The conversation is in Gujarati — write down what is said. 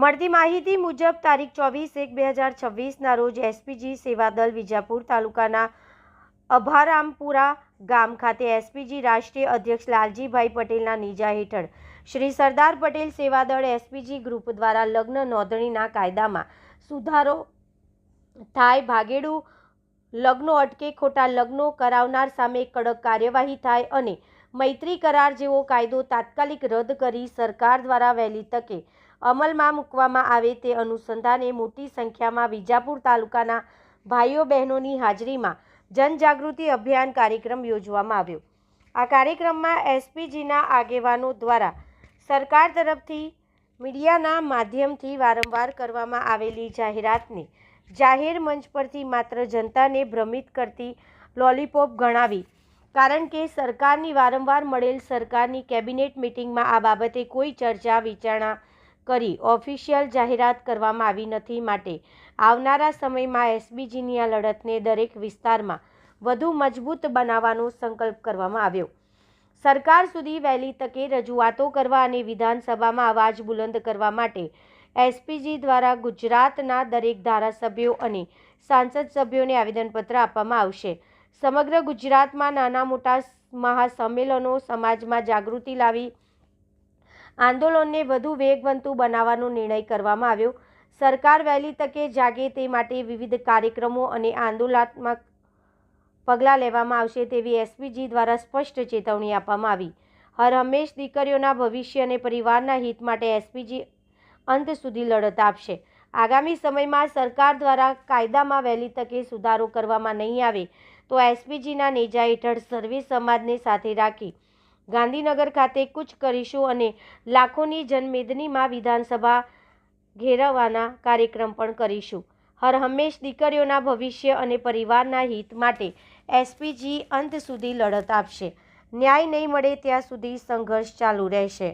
મળતી માહિતી મુજબ તારીખ 24/1/2026ના રોજ એસપીજી સેવાદળ વિજાપુર તાલુકાના અભારામપુરા ગામ ખાતે એસપીજી રાષ્ટ્રીય અધ્યક્ષ લાલજીભાઈ પટેલના નેજા હેઠળ શ્રી સરદાર પટેલ સેવાદળ એસપીજી ગ્રુપ દ્વારા લગ્ન નોંધણીના કાયદામાં સુધારો થાય, ભાગેડુ લગ્નો અટકે, ખોટા લગ્નો કરાવનાર સામે કડક કાર્યવાહી થાય અને મૈત્રી કરાર જેવો કાયદો તાત્કાલિક રદ કરી સરકાર દ્વારા વહેલી તકે અમલમાં મૂકવામાં આવે તે અનુસંધાને મોટી સંખ્યામાં વિજાપુર તાલુકાના ભાઈઓ બહેનોની હાજરીમાં જનજાગૃતિ અભિયાન કાર્યક્રમ યોજવામાં આવ્યો। આ કાર્યક્રમમાં એસપીજીના આગેવાનો દ્વારા સરકાર તરફથી મીડિયાના માધ્યમથી વારંવાર કરવામાં આવેલી જાહેરાતને જાહેર મંચ પરથી માત્ર જનતાને ભ્રમિત કરતી લોલીપોપ ગણાવી, કારણ કે સરકારની વારંવાર મળેલ સરકારની કેબિનેટ મિટિંગમાં આ બાબતે કોઈ ચર્ચા વિચારણા કરી ઓફિશિયલ જાહેરાત કરવામાં આવી નથી। માટે આવનારા સમયમાં એસપીજીની આ લડતને દરેક વિસ્તારમાં વધુ મજબૂત બનાવવાનો સંકલ્પ કરવામાં આવ્યો। સરકાર સુધી વહેલી તકે રજૂઆતો કરવા અને વિધાનસભામાં અવાજ બુલંદ કરવા માટે એસપીજી દ્વારા ગુજરાતના દરેક ધારાસભ્યો અને સાંસદ સભ્યોને આવેદનપત્ર આપવામાં આવશે। સમગ્ર ગુજરાતમાં નાના મોટા મહાસંમેલનો સમાજમાં જાગૃતિ લાવી આંદોલનને વધુ વેગવંતું બનાવવાનો નિર્ણય કરવામાં આવ્યો। સરકાર વહેલી તકે જાગે તે માટે વિવિધ કાર્યક્રમો અને આંદોલનાત્મક પગલાં લેવામાં આવશે તેવી એસપીજી દ્વારા સ્પષ્ટ ચેતવણી આપવામાં આવી। હર હંમેશ દીકરીઓના ભવિષ્ય અને પરિવારના હિત માટે એસપીજી અંત સુધી લડત આપશે। આગામી સમયમાં સરકાર દ્વારા કાયદામાં વહેલી તકે સુધારો કરવામાં નહીં આવે તો એસપીજીના નેજા હેઠળ સર્વે સમાજને સાથે રાખી ગાંધીનગર ખાતે કૂચ કરીશું અને લાખોની જનમેદનીમાં વિધાનસભા ઘેરવાના કાર્યક્રમ પણ કરીશું। હર હંમેશ દીકરીઓના ભવિષ્ય અને પરિવારના હિત માટે એસપીજી અંત સુધી લડત આપશે। ન્યાય નહીં મળે ત્યાં સુધી સંઘર્ષ ચાલુ રહેશે।